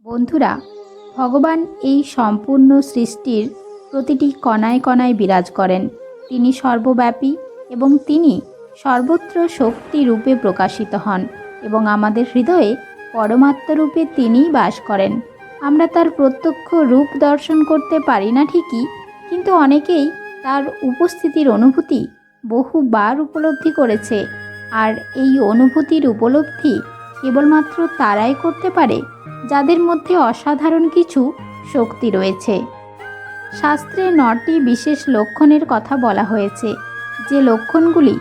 বন্ধুরা, ভগবান এই সম্পূর্ণ সৃষ্টির প্রতিটি কণায় কণায় বিরাজ করেন। তিনি সর্বব্যাপী এবং তিনি সর্বত্র শক্তি রূপে প্রকাশিত হন এবং আমাদের হৃদয়ে পরমাত্মা রূপে তিনিই বাস করেন। আমরা তার প্রত্যক্ষ রূপ দর্শন করতে পারি না ঠিকই, কিন্তু অনেকেই তার উপস্থিতির অনুভূতি বহুবার উপলব্ধি করেছে। আর এই অনুভূতির উপলব্ধি কেবলমাত্র তারাই করতে পারে যাদের মধ্যে অসাধারণ কিছু শক্তি রয়েছে। শাস্ত্রে 9টি বিশেষ লক্ষণের কথা বলা হয়েছে, যে লক্ষণগুলি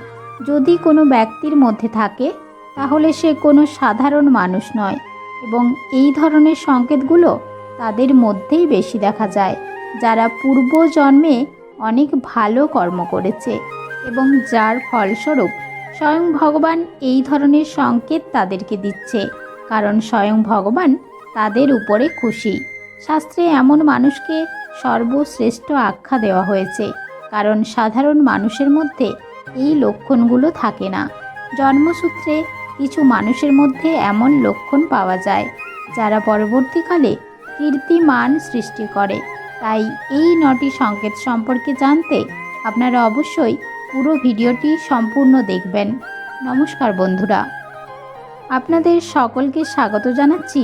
যদি কোনো ব্যক্তির মধ্যে থাকে তাহলে সে কোনো সাধারণ মানুষ নয়, এবং এই ধরনের সংকেতগুলো তাদের মধ্যেই বেশি দেখা যায় যারা পূর্ব জন্মে অনেক ভালো কর্ম করেছে এবং যার ফলস্বরূপ স্বয়ং ভগবান এই ধরনের সংকেত তাদেরকে দিচ্ছে, কারণ স্বয়ং ভগবান তাদের উপরে খুশি। শাস্ত্রে এমন মানুষকে সর্বশ্রেষ্ঠ আখ্যা দেওয়া হয়েছে, কারণ সাধারণ মানুষের মধ্যে এই লক্ষণগুলো থাকে না। জন্মসূত্রে কিছু মানুষের মধ্যে এমন লক্ষণ পাওয়া যায় যারা পরবর্তীকালে কীর্তিমান সৃষ্টি করে। তাই এই 9টি সংকেত সম্পর্কে জানতে আপনারা অবশ্যই পুরো ভিডিওটি সম্পূর্ণ দেখবেন। নমস্কার বন্ধুরা, আপনাদের সকলকে স্বাগত জানাচ্ছি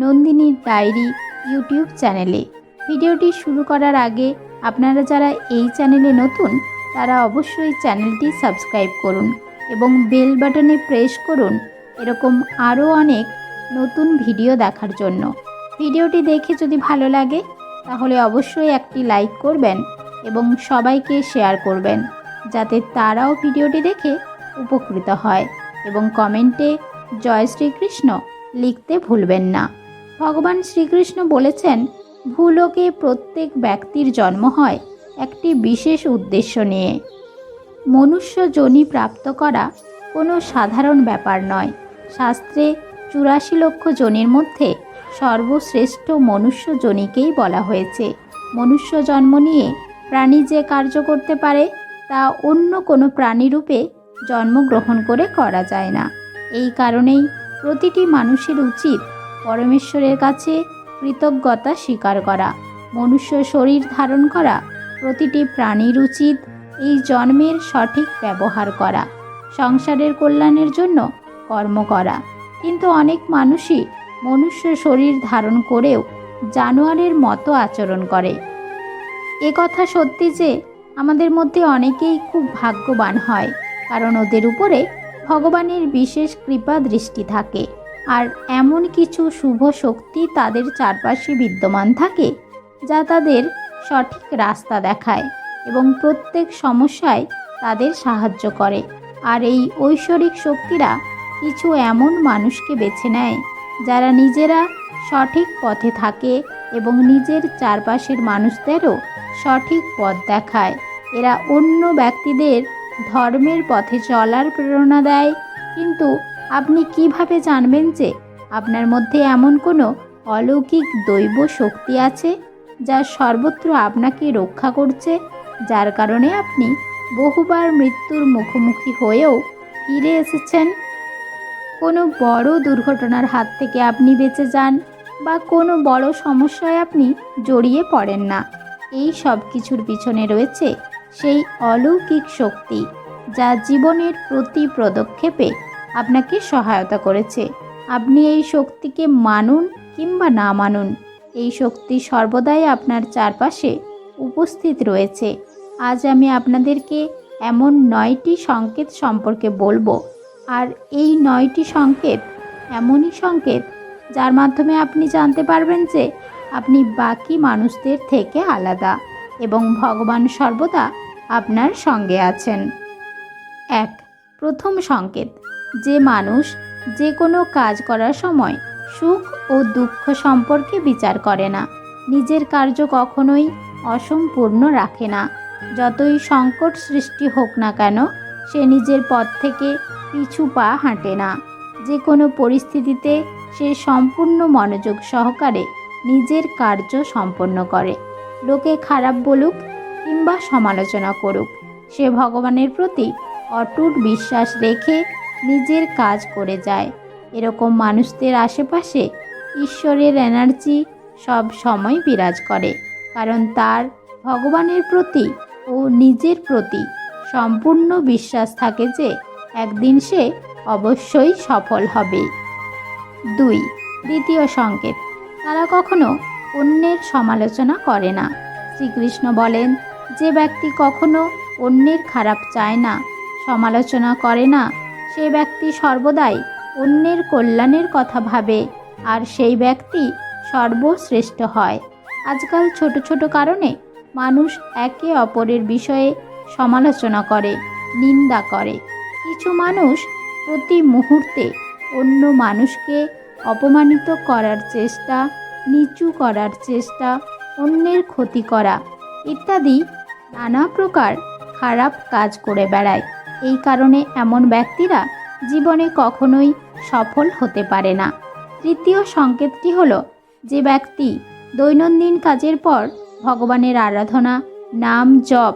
নন্দিনীর ডায়েরি ইউটিউব চ্যানেলে। ভিডিওটি শুরু করার আগে আপনারা যারা এই চ্যানেলে নতুন তারা অবশ্যই চ্যানেলটি সাবস্ক্রাইব করুন এবং বেল বাটনে প্রেস করুন এরকম আরও অনেক নতুন ভিডিও দেখার জন্য। ভিডিওটি দেখে যদি ভালো লাগে তাহলে অবশ্যই একটি লাইক করবেন এবং সবাইকে শেয়ার করবেন, যাতে তারাও ভিডিওটি দেখে উপকৃত হয়, এবং কমেন্টে জয় শ্রীকৃষ্ণ লিখতে ভুলবেন না। ভগবান শ্রীকৃষ্ণ বলেছেন, ভূলোকে প্রত্যেক ব্যক্তির জন্ম হয় একটি বিশেষ উদ্দেশ্য নিয়ে। মনুষ্য যোনি প্রাপ্ত করা কোনো সাধারণ ব্যাপার নয়। শাস্ত্রে 84 লক্ষ যোনির মধ্যে সর্বশ্রেষ্ঠ মনুষ্য যোনিকেই বলা হয়েছে। মনুষ্য জন্ম নিয়ে প্রাণী যে কার্য করতে পারে তা অন্য কোনো প্রাণীরূপে জন্মগ্রহণ করে করা যায় না। এই কারণেই প্রতিটি মানুষের উচিত পরমেশ্বরের কাছে কৃতজ্ঞতা স্বীকার করা। মনুষ্য শরীর ধারণ করা প্রতিটি প্রাণীর উচিত এই জন্মের সঠিক ব্যবহার করা, সংসারের কল্যাণের জন্য কর্ম করা। কিন্তু অনেক মানুষই মনুষ্য শরীর ধারণ করেও জানোয়ারের মতো আচরণ করে। এ কথা সত্যি যে আমাদের মধ্যে অনেকেই খুব ভাগ্যবান হয়, কারণ ওদের উপরে ভগবানের বিশেষ কৃপা দৃষ্টি থাকে, আর এমন কিছু শুভ শক্তি তাদের চারপাশে বিদ্যমান থাকে যা তাদের সঠিক রাস্তা দেখায় এবং প্রত্যেক সমস্যায় তাদের সাহায্য করে। আর এই ঐশ্বরিক শক্তিরা কিছু এমন মানুষকে বেছে নেয় যারা নিজেরা সঠিক পথে থাকে এবং নিজের চারপাশের মানুষদেরও সঠিক পথ দেখায়। এরা অন্য ব্যক্তিদের ধর্মের পথে চলার প্রেরণা দেয়। কিন্তু আপনি কিভাবে জানবেন যে আপনার মধ্যে এমন কোনো অলৌকিক দৈব শক্তি আছে যা সর্বত্র আপনাকে রক্ষা করছে, যার কারণে আপনি বহুবার মৃত্যুর মুখোমুখি হয়েও ফিরে এসেছেন? কোনো বড় দুর্ঘটনার হাত থেকে আপনি বেঁচে যান বা কোনো বড় সমস্যায় আপনি জড়িয়ে পড়েন না। এই সব কিছুর পিছনে রয়েছে সেই অলৌকিক শক্তি যা জীবনের প্রতি পদক্ষেপে আপনাকে সহায়তা করেছে। আপনি এই শক্তিকে মানুন কিংবা না মানুন, এই শক্তি সর্বদাই আপনার চারপাশে উপস্থিত রয়েছে। আজ আমি আপনাদেরকে এমন 9টি সংকেত সম্পর্কে বলবো, আর এই 9টি সংকেত এমনই সংকেত যার মাধ্যমে আপনি জানতে পারবেন যে আপনি বাকি মানুষদের থেকে আলাদা এবং ভগবান সর্বদা আপনার সঙ্গে আছেন। 1. প্রথম সংকেত, যে মানুষ যে কোনো কাজ করার সময় সুখ ও দুঃখ সম্পর্কে বিচার করে না, নিজের কার্য কখনোই অসম্পূর্ণ রাখে না। যতই সংকট সৃষ্টি হোক না কেন, সে নিজের পথ থেকে পিছু পা হাঁটে না। যে কোনো পরিস্থিতিতে সে সম্পূর্ণ মনোযোগ সহকারে নিজের কার্য সম্পন্ন করে। লোকে খারাপ বলুক কিংবা সমালোচনা করুক, সে ভগবানের প্রতি অটুট বিশ্বাস রেখে নিজের কাজ করে যায়। এরকম মানুষদের আশেপাশে ঈশ্বরের এনার্জি সব সময় বিরাজ করে, কারণ তার ভগবানের প্রতি ও নিজের প্রতি সম্পূর্ণ বিশ্বাস থাকে যে একদিন সে অবশ্যই সফল হবে। 2. দ্বিতীয় সংকেত, তারা কখনো অন্যের সমালোচনা করে না। শ্রীকৃষ্ণ বলেন, যে ব্যক্তি কখনো অন্যের খারাপ চায় না, সমালোচনা করে না, সে ব্যক্তি সর্বদাই অন্যের কল্যাণের কথা ভাবে, আর সেই ব্যক্তি সর্বশ্রেষ্ঠ হয়। আজকাল ছোট ছোট কারণে মানুষ একে অপরের বিষয়ে সমালোচনা করে, নিন্দা করে। কিছু মানুষ প্রতি মুহূর্তে অন্য মানুষকে অপমানিত করার চেষ্টা, নিচু করার চেষ্টা, অন্যের ক্ষতি করা ইত্যাদি নানা প্রকার খারাপ কাজ করে বেড়ায়। এই কারণে এমন ব্যক্তিরা জীবনে কখনোই সফল হতে পারে না। তৃতীয় সংকেতটি হলো, যে ব্যক্তি দৈনন্দিন কাজের পর ভগবানের আরাধনা, নাম জপ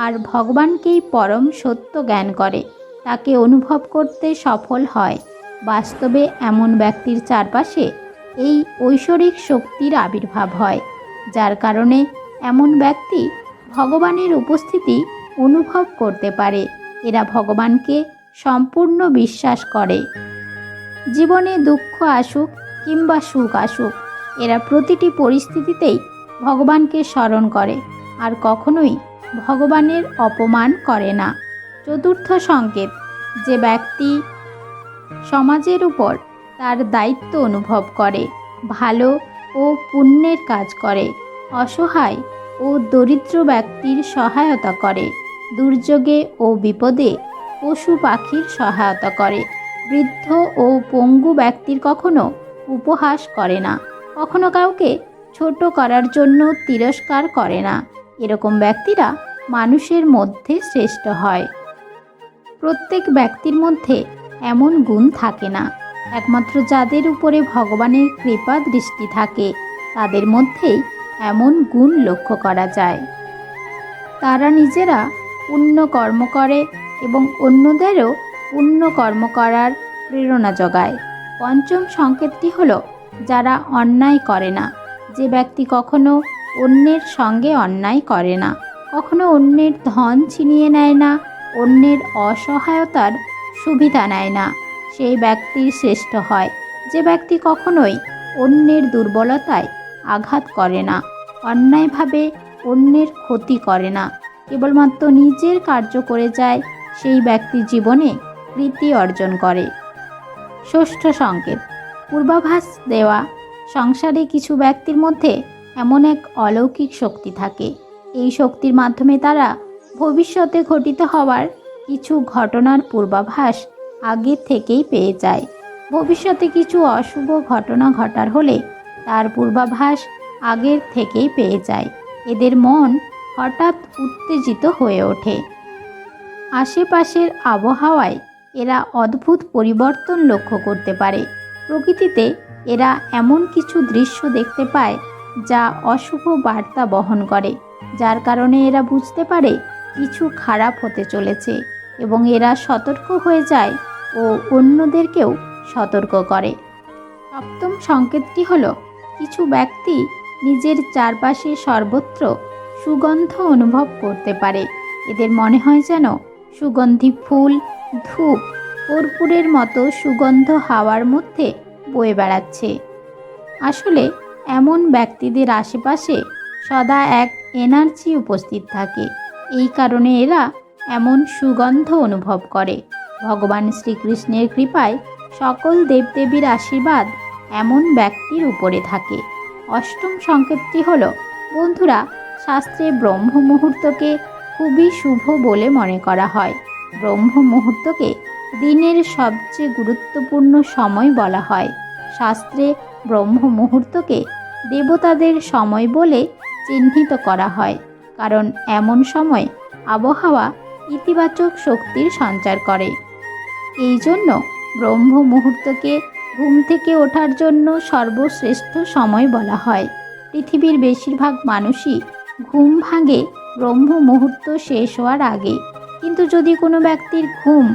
আর ভগবানকেই পরম সত্য জ্ঞান করে, তাকে অনুভব করতে সফল হয়। বাস্তবে এমন ব্যক্তির চারপাশে এই ঐশ্বরিক শক্তির আবির্ভাব হয়, যার কারণে এমন ব্যক্তি ভগবানের উপস্থিতি অনুভব করতে পারে। এরা ভগবানকে সম্পূর্ণ বিশ্বাস করে। জীবনে দুঃখ আসুক কিংবা সুখ আসুক, এরা প্রতিটি পরিস্থিতিতেই ভগবানকে স্মরণ করে আর কখনোই ভগবানের অপমান করে না। চতুর্থ সংকেত, যে ব্যক্তি সমাজের উপর তার দায়িত্ব অনুভব করে, ভালো ও পুণ্যের কাজ করে, অসহায় ও দরিদ্র ব্যক্তির সহায়তা করে, দুর্যোগে ও বিপদে পশু পাখির সহায়তা করে, বৃদ্ধ ও পঙ্গু ব্যক্তির কখনো উপহাস করে না, কখনো কাউকে ছোট করার জন্য তিরস্কার করে না, এরকম ব্যক্তিরা মানুষের মধ্যে শ্রেষ্ঠ হয়। প্রত্যেক ব্যক্তির মধ্যে এমন গুণ থাকে না, একমাত্র যাদের উপরে ভগবানের কৃপা দৃষ্টি থাকে তাদের মধ্যেই এমন গুণ লক্ষ্য করা যায়। তারা নিজেরা পুণ্য কর্ম করে এবং অন্যদেরও পুণ্য কর্ম করার প্রেরণা যোগায়। পঞ্চম সংকেতটি হলো, যারা অন্যায় করে না। যে ব্যক্তি কখনো অন্যের সঙ্গে অন্যায় করে না, কখনো অন্যের ধন ছিনিয়ে নেয় না, অন্যের অসহায়তার সুবিধা নেয় না, সেই ব্যক্তির শ্রেষ্ঠ হয়। যে ব্যক্তি কখনোই অন্যের দুর্বলতায় আঘাত করে না, অন্যায়ভাবে অন্যের ক্ষতি করে না, কেবলমাত্র নিজের কার্য করে যায়, সেই ব্যক্তি জীবনে কৃতি অর্জন করে। ষষ্ঠ সংকেত, পূর্বাভাস দেওয়া। সংসারে কিছু ব্যক্তির মধ্যে এমন এক অলৌকিক শক্তি থাকে। এই শক্তির মাধ্যমে তারা ভবিষ্যতে ঘটিত হওয়ার কিছু ঘটনার পূর্বাভাস আগে থেকেই পেয়ে যায়। ভবিষ্যতে কিছু অশুভ ঘটনা ঘটার হলে তার পূর্বাভাস আগের থেকেই পেয়ে যায়। এদের মন হঠাৎ উত্তেজিত হয়ে ওঠে। আশেপাশের আবহাওয়ায় এরা অদ্ভুত পরিবর্তন লক্ষ্য করতে পারে। প্রকৃতিতে এরা এমন কিছু দৃশ্য দেখতে পায় যা অশুভ বার্তা বহন করে, যার কারণে এরা বুঝতে পারে কিছু খারাপ হতে চলেছে এবং এরা সতর্ক হয়ে যায় ও অন্যদেরকেও সতর্ক করে। সপ্তম সংকেতটি হলো, কিছু ব্যক্তি নিজের চারপাশে সর্বত্র সুগন্ধ অনুভব করতে পারে। এদের মনে হয় যেন সুগন্ধি ফুল, ধূপ, কর্পূরের মতো সুগন্ধ হাওয়ার মধ্যে বয়ে বেড়াচ্ছে। আসলে এমন ব্যক্তিদের আশেপাশে সদা এক এনার্জি উপস্থিত থাকে। এই কারণে এরা এমন সুগন্ধ অনুভব করে। ভগবান শ্রীকৃষ্ণের কৃপায় সকল দেবদেবীর আশীর্বাদ এমন ব্যক্তির উপরে থাকে। অষ্টম সংকেতটি হলো, বন্ধুরা, শাস্ত্রে ব্রহ্ম মুহূর্তকে খুবই শুভ বলে মনে করা হয়। ব্রহ্ম মুহূর্তকে দিনের সবচেয়ে গুরুত্বপূর্ণ সময় বলা হয়। শাস্ত্রে ব্রহ্ম মুহূর্তকে দেবতাদের সময় বলে চিহ্নিত করা হয়, কারণ এমন সময় আবহাওয়া ইতিবাচক শক্তির সঞ্চার করে। এই জন্য ব্রহ্ম মুহূর্তকে ঘুম থেকে ওঠার জন্য সর্বশ্রেষ্ঠ সময় বলা হয়। পৃথিবীর বেশিরভাগ মানুষই ঘুম ভাঙে ব্রহ্ম মুহূর্ত শেষ হওয়ার আগে, কিন্তু যদি কোনো ব্যক্তির ঘুম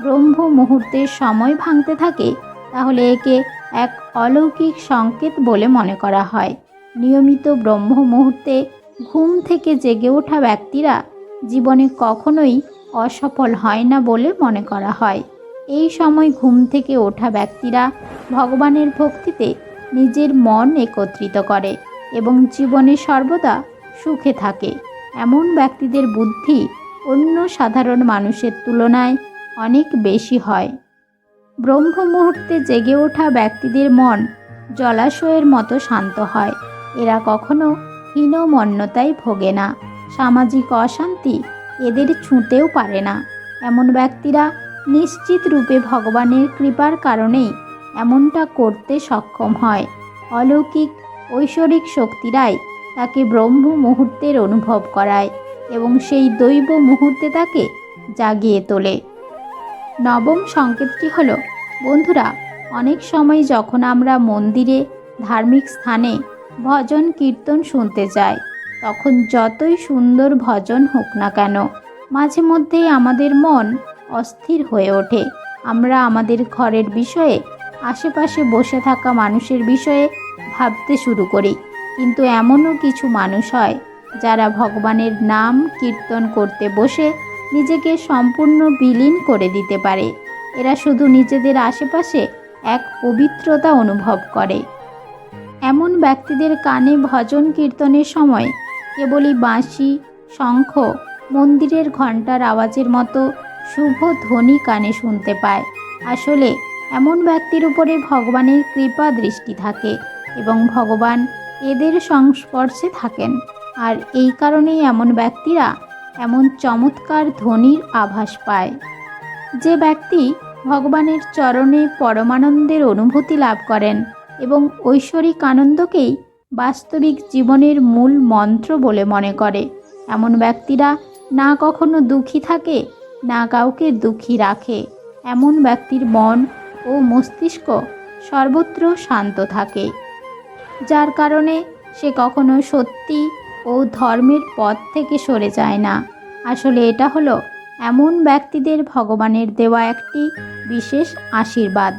ব্রহ্ম মুহূর্তের সময় ভাঙতে থাকে তাহলে একে এক অলৌকিক সংকেত বলে মনে করা হয়। নিয়মিত ব্রহ্ম মুহূর্তে ঘুম থেকে জেগে ওঠা ব্যক্তিরা জীবনে কখনোই অসফল হয় না বলে মনে করা হয়। এই সময় ঘুম থেকে ওঠা ব্যক্তিরা ভগবানের ভক্তিতে নিজের মন একত্রিত করে এবং জীবনে সর্বদা সুখে থাকে। এমন ব্যক্তিদের বুদ্ধি অন্য সাধারণ মানুষের তুলনায় অনেক বেশি হয়। ব্রহ্ম মুহূর্তে জেগে ওঠা ব্যক্তিদের মন জলাশয়ের মতো শান্ত হয়। এরা কখনো হীনমন্যতায় ভোগে না। সামাজিক অশান্তি এদের ছুঁতেও পারে না। এমন ব্যক্তিরা নিশ্চিত রূপে ভগবানের কৃপার কারণেই এমনটা করতে সক্ষম হয়। অলৌকিক ঐশ্বরিক শক্তিরাই তাকে ব্রহ্ম মুহূর্তের অনুভব করায় এবং সেই দৈব মুহূর্তে তাকে জাগিয়ে তোলে। নবম সংকেতটি হলো, বন্ধুরা, অনেক সময় যখন আমরা মন্দিরে, ধার্মিক স্থানে ভজন কীর্তন শুনতে যাই, তখন যতই সুন্দর ভজন হোক না কেন, মাঝে মধ্যেই আমাদের মন অস্থির হয়ে ওঠে। আমরা আমাদের ঘরের বিষয়ে, আশেপাশে বসে থাকা মানুষের বিষয়ে ভাবতে শুরু করি। কিন্তু এমনও কিছু মানুষ হয় যারা ভগবানের নাম কীর্তন করতে বসে নিজেকে সম্পূর্ণ বিলীন করে দিতে পারে। এরা শুধু নিজেদের আশেপাশে এক পবিত্রতা অনুভব করে। এমন ব্যক্তিদের কানে ভজন কীর্তনের সময় কেবলই বাঁশি, শঙ্খ, মন্দিরের ঘণ্টার আওয়াজের মতো শুভ ধ্বনি কানে শুনতে পায়। আসলে এমন ব্যক্তির উপরে ভগবানের কৃপা দৃষ্টি থাকে এবং ভগবান এদের সংস্পর্শে থাকেন। আর এই কারণেই এমন ব্যক্তিরা এমন চমৎকার ধ্বনির আভাস পায়। যে ব্যক্তি ভগবানের চরণে পরমানন্দের অনুভূতি লাভ করেন এবং ঐশ্বরিক আনন্দকেই বাস্তবিক জীবনের মূল মন্ত্র বলে মনে করে, এমন ব্যক্তিরা না কখনো দুঃখী থাকে, না কাউকে দুঃখী রাখে। এমন ব্যক্তির মন ও মস্তিষ্ক সর্বত্র শান্ত থাকে, যার কারণে সে কখনো সত্যি ও ধর্মের পথ থেকে সরে যায় না। আসলে এটা হলো এমন ব্যক্তিদের ভগবানের দেওয়া একটি বিশেষ আশীর্বাদ।